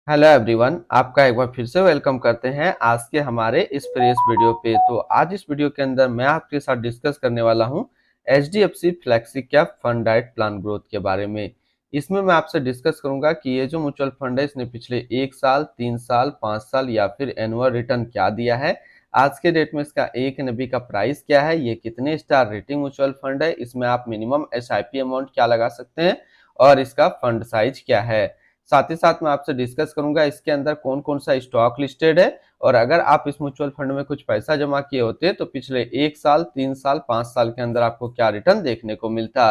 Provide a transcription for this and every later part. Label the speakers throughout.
Speaker 1: Hello everyone, आपका एक बार फिर से वेलकम करते हैं आज के हमारे इस फ्रेश वीडियो पे। तो आज इस वीडियो के अंदर मैं आपके साथ डिस्कस करने वाला हूं HDFC flexi cap fund diet plan growth के बारे में। इसमें मैं आपसे डिस्कस करूंगा कि ये जो म्यूचुअल फंड है इसने पिछले 1 साल, 3 साल, 5 साल या फिर एनुअल रिटर्न क्या दिया है। आज के डेट में इसका एक एनबी का प्राइस क्या है, ये कितने स्टार रेटिंग म्यूचुअल फंड है, इसमें आप मिनिमम एसआईपी अमाउंट क्या लगा सकते हैं और इसका फंड साइज क्या है। साथ ही साथ मैं आपसे डिस्कस करूंगा इसके अंदर कौन कौन सा स्टॉक लिस्टेड है और अगर आप इस म्यूचुअल फंड में कुछ पैसा जमा किए होते तो पिछले 1 साल, 3 साल, 5 साल के अंदर आपको क्या रिटर्न देखने को मिलता।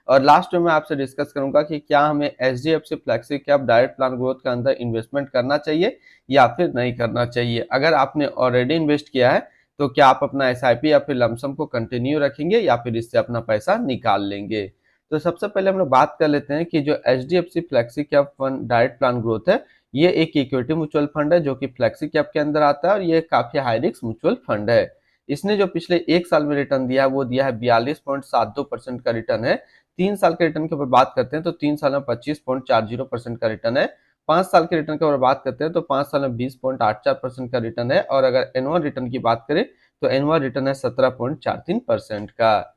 Speaker 1: और लास्ट में मैं आपसे डिस्कस करूंगा कि क्या हमें HDFC flexi cap direct plan growth के अंदर इन्वेस्टमेंट करना चाहिए या फिर नहीं करना चाहिए। अगर आपने ऑलरेडी इन्वेस्ट किया है तो क्या आप अपना एसआईपी या फिर लमसम को कंटिन्यू रखेंगे या फिर इससे अपना पैसा निकाल लेंगे। तो सबसे पहले हम लोग बात कर लेते हैं कि जो HDFC flexi cap fund direct plan growth है, ये एक इक्विटी म्यूचुअल फंड है जो कि फ्लेक्सी कैप के अंदर आता है और ये काफी हाई रिस्क म्यूचुअल फंड है। इसने जो पिछले 1 साल में रिटर्न दिया है वो दिया है 42.72% का रिटर्न है। 3 साल के रिटर्न के ऊपर बात करते हैं तो 3 साल में 25.40% का रिटर्न है। 5 साल के रिटर्न के ऊपर बात करते हैं तो 5 साल में 20.84% का रिटर्न है और अगर एनुअल रिटर्न की बात करें तो एनुअल रिटर्न है 17.43% का।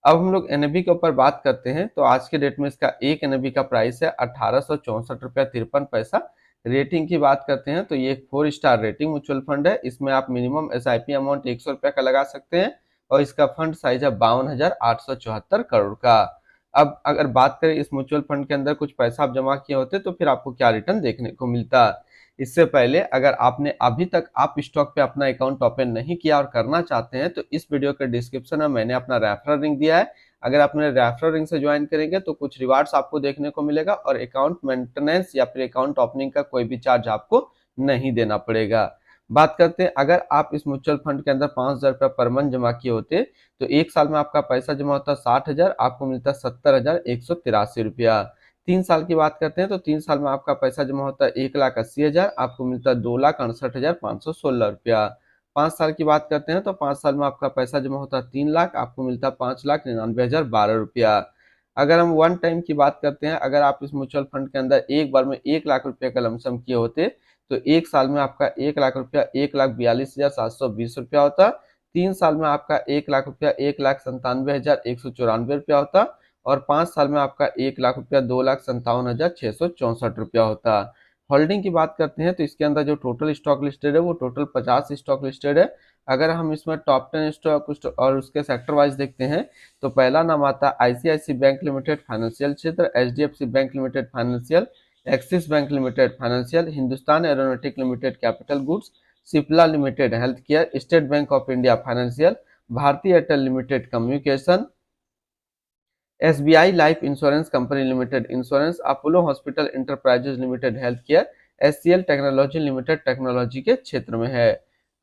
Speaker 1: अब हम लोग एनएबी के ऊपर बात करते हैं तो आज के डेट में इसका एक एनएबी का प्राइस है 1864 रुपया 53 पैसा। रेटिंग की बात करते हैं तो ये एक 4 स्टार रेटिंग म्यूचुअल फंड है। इसमें आप मिनिमम एसआईपी अमाउंट 100 रुपया का लगा सकते हैं और इसका फंड साइज है 52,874 करोड़ का। अब अगर बात करें इस म्यूचुअल फंड के अंदर कुछ पैसा आप जमा किए होते तो फिर आपको क्या रिटर्न देखने को मिलता। इससे पहले अगर आपने अभी तक आप स्टॉक पे अपना अकाउंट ओपन नहीं किया और करना चाहते हैं तो इस वीडियो के डिस्क्रिप्शन में मैंने अपना रेफरल लिंक दिया है। अगर आप मेरे रेफरल लिंक से ज्वाइन करेंगे तो कुछ रिवार्ड्स आपको देखने को मिलेगा और अकाउंट मेंटेनेंस या फिर अकाउंट ओपनिंग का कोई भी चार्ज आपको नहीं देना पड़ेगा। बात करते हैं अगर आप इस म्यूचुअल फंड के अंदर 5,000 रुपया पर मंथ जमा किए होते तो 1 साल में आपका पैसा जमा होता 60,000, आपको मिलता 70,183 रुपया। 3 साल की बात करते हैं तो 3 साल में आपका पैसा जमा होता है 1,80,000, आपको मिलता है 2,68,516 रुपया। 5 साल की बात करते हैं तो 5 साल में आपका पैसा जमा होता है 3 लाख, आपको मिलता है 5,99,012 रुपया। अगर हम वन टाइम की बात करते हैं, अगर आप इस म्यूचुअल फंड के अंदर एक बार में 1 लाख रुपया का लमसम किए होते तो 1 साल में आपका 1 लाख रुपया 1,42,720 रुपया होता। 3 साल में आपका 1 लाख रुपया 1,97,194 रुपया होता और 5 साल में आपका 1 लाख रुपया 2,57,664 रुपया होता। होल्डिंग की बात करते हैं तो इसके अंदर जो टोटल स्टॉक लिस्टेड है वो टोटल 50 स्टॉक लिस्टेड है। अगर हम इसमें टॉप 10 स्टॉक और उसके सेक्टर वाइज देखते हैं तो पहला नाम आता है आईसीआईसी बैंक लिमिटेड फाइनेंशियल क्षेत्र, HDFC bank limited financial, Axis bank limited financial, Hindustan aeronautic limited capital goods, Cipla limited health care, State Bank of India financial, Bharti Airtel limited communication, SBI life insurance company limited insurance, Apollo hospital enterprises limited health care, HCL technology limited technology के क्षेत्र में है।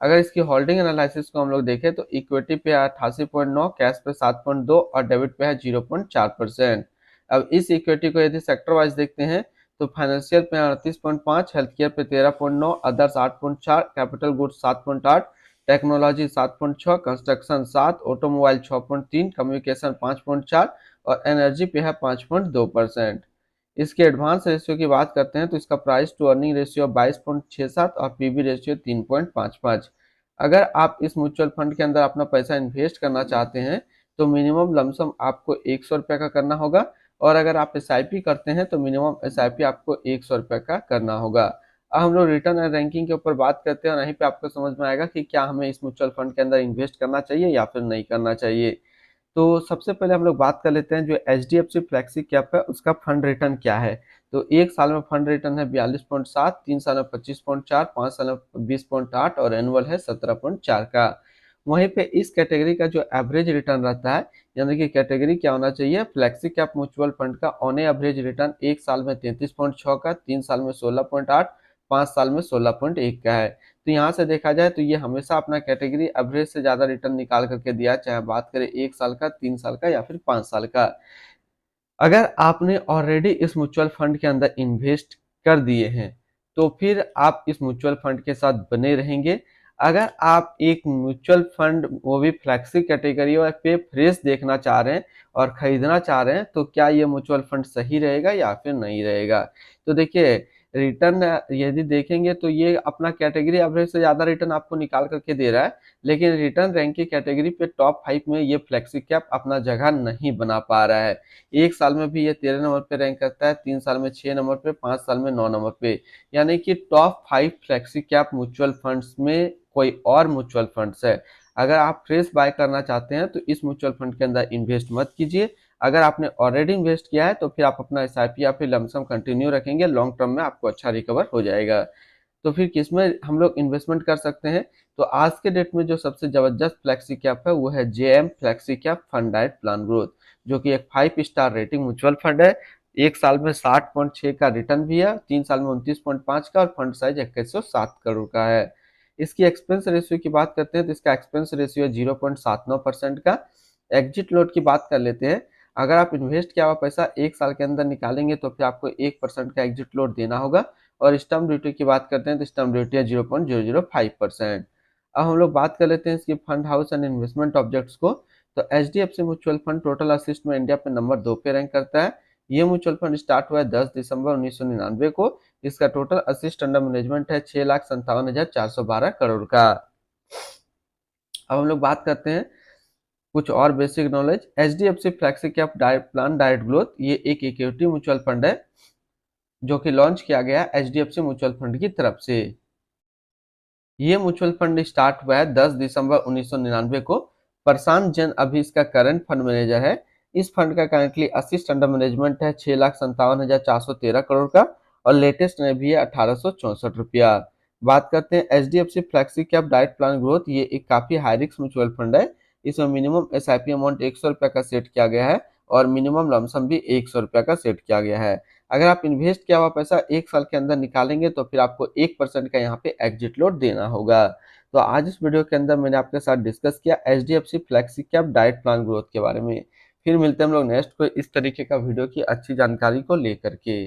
Speaker 1: अगर इसकी holding analysis को हम लोग देखें तो इक्विटी पे है 88.9, कैश पे 7.2 और डेबिट पे है 0.4%। अब इस इक्विटी को यदि सेक्टर वाइज देखते हैं तो फाइनेंशियल पे 38.5, हेल्थ केयर पे 13.9, others 8.4, capital goods 7.8, technology 7.6, construction 7, automobile 6.3, communication 5.4 और एनर्जी पे है 5.2%। इसके एडवांस रेशियो की बात करते हैं तो इसका प्राइस टू अर्निंग रेशियो 22.67 और पीबी रेशियो 3.55। अगर आप इस म्यूचुअल फंड के अंदर अपना पैसा इन्वेस्ट करना चाहते हैं तो मिनिमम लमसम आपको 100 रुपया का करना होगा और अगर आप एसआईपी करते हैं तो मिनिमम एसआईपी आपको 100 रुपया का करना होगा। अब हम लोग रिटर्न एंड रैंकिंग के ऊपर बात करते हैं और यहीं पे आपको समझ में आएगा कि क्या हमें इस म्यूचुअल फंड के अंदर इन्वेस्ट करना चाहिए या फिर नहीं करना चाहिए। तो सबसे पहले हम लोग बात कर लेते हैं जो एचडीएफसी फ्लेक्सी कैप है उसका फंड रिटर्न क्या है। तो 1 साल में फंड रिटर्न है 42.7, 3 साल में 25.4, 5 साल में 20.8 और एनुअल है 17.4 का। वहीं पे इस कैटेगरी का जो एवरेज रिटर्न रहता है, यानी कि कैटेगरी क्या होना चाहिए, फ्लेक्सी कैप म्यूचुअल फंड का ऑन एवरेज रिटर्न 1 साल में 33.6 का, 3 साल में 16.8, 5 साल में 16.1 का है। तो यहाँ से देखा जाए तो ये हमेशा अपना कैटेगरी एवरेज से ज्यादा रिटर्न निकाल करके दिया, चाहे बात करें 1 साल का, 3 साल का या फिर 5 साल का। अगर आपने ऑलरेडी इस म्यूचुअल फंड के अंदर इन्वेस्ट कर दिए हैं तो फिर आप इस म्यूचुअल फंड के साथ बने रहेंगे। अगर आप एक म्यूचुअल फंड वो भी फ्लेक्सी कैटेगरी और पे फ्रेश देखना चाह रहे हैं और खरीदना चाह रहे हैं तो क्या ये म्यूचुअल फंड सही रहेगा या फिर नहीं रहेगा। तो देखिए रिटर्न यदि देखेंगे तो ये अपना कैटेगरी एवरेज से ज़्यादा रिटर्न आपको निकाल करके दे रहा है, लेकिन रिटर्न रैंक की कैटेगरी पे टॉप 5 में ये फ्लेक्सी कैप अपना जगह नहीं बना पा रहा है। 1 साल में भी ये 13 नंबर पे रैंक करता है, 3 साल में 6 नंबर पे, 5 साल में 9 नंबर पे। यानी कि top 5 flexi cap mutual funds में कोई और म्यूचुअल फंड्स है। अगर आप फ्रेश बाय करना चाहते हैं तो इस म्यूचुअल फंड के अंदर इन्वेस्ट मत कीजिए। अगर आपने ऑलरेडी इन्वेस्ट किया है तो फिर आप अपना एसआईपी या फिर लमसम कंटिन्यू रखेंगे, लॉन्ग टर्म में आपको अच्छा रिकवर हो जाएगा। तो फिर किसमें हम लोग इन्वेस्टमेंट कर सकते हैं? तो आज के डेट में जो सबसे जबरदस्त फ्लेक्सी कैप है वो है JM flexi cap fund diet plan growth, जो कि एक 5 स्टार रेटिंग म्यूचुअल फंड है। 1 साल में 60.6 का रिटर्न भी है, 3 साल में 29.5 का, और फंड साइज 2107 करोड़ का है। इसकी एक्सपेंस रेशियो की बात करते हैं तो इसका एक्सपेंस रेशियो है 0.79% का। एग्जिट लोड की बात कर लेते हैं। अगर आप इन्वेस्ट किया हुआ पैसा 1 साल के अंदर निकालेंगे तो फिर आपको 1% का एग्जिट लोड देना होगा। और स्टम्प ड्यूटी की बात करते हैं तो स्टम्प ड्यूटी है 0.005%। अब हम लोग बात कर लेते हैं इसकी fund house and investment objects को। तो HDFC mutual fund total assist में इंडिया पे नंबर 2 पे रैंक करता है। ये म्यूचुअल फंड स्टार्ट हुआ है 10 दिसंबर 1999 को। इसका टोटल असिस्ट अंडर मैनेजमेंट है 6,57,412 करोड़ का। अब हम लोग बात करते हैं कुछ और basic knowledge. HDFC flexi cap plan direct growth ये एक इक्विटी म्यूचुअल फंड है जो कि लॉन्च किया गया एचडीएफसी म्यूचुअल फंड की तरफ से। ये म्यूचुअल फंड स्टार्ट हुआ है 10 दिसंबर 1999 को। प्रशांत जैन अभी इसका करंट फंड मैनेजर है। इस फंड का करंटली असिस्ट अंडर मैनेजमेंट है 6,57,413 करोड़ का, और लेटेस्ट में भी है 1864 रुपया। बात करते हैं HDFC flexi cap diet plan growth. ये एक काफी हाई रिस्क म्यूचुअल फंड है। इसमें मिनिमम एसआईपी अमाउंट 100 रुपया का सेट किया गया है, और मिनिमम लमसम भी 100 रुपया का सेट किया गया है। अगर आप इन्वेस्ट किया हुआ पैसा 1 साल के अंदर निकालेंगे तो फिर आपको 1% का यहाँ पे एग्जिट लोड देना होगा। तो आज इस वीडियो के अंदर मैंने आपके साथ डिस्कस किया HDFC flexi cap diet plan growth के बारे में। फिर मिलते हैं हम लोग नेक्स्ट कोई इस तरीके का वीडियो की अच्छी जानकारी को लेकर के।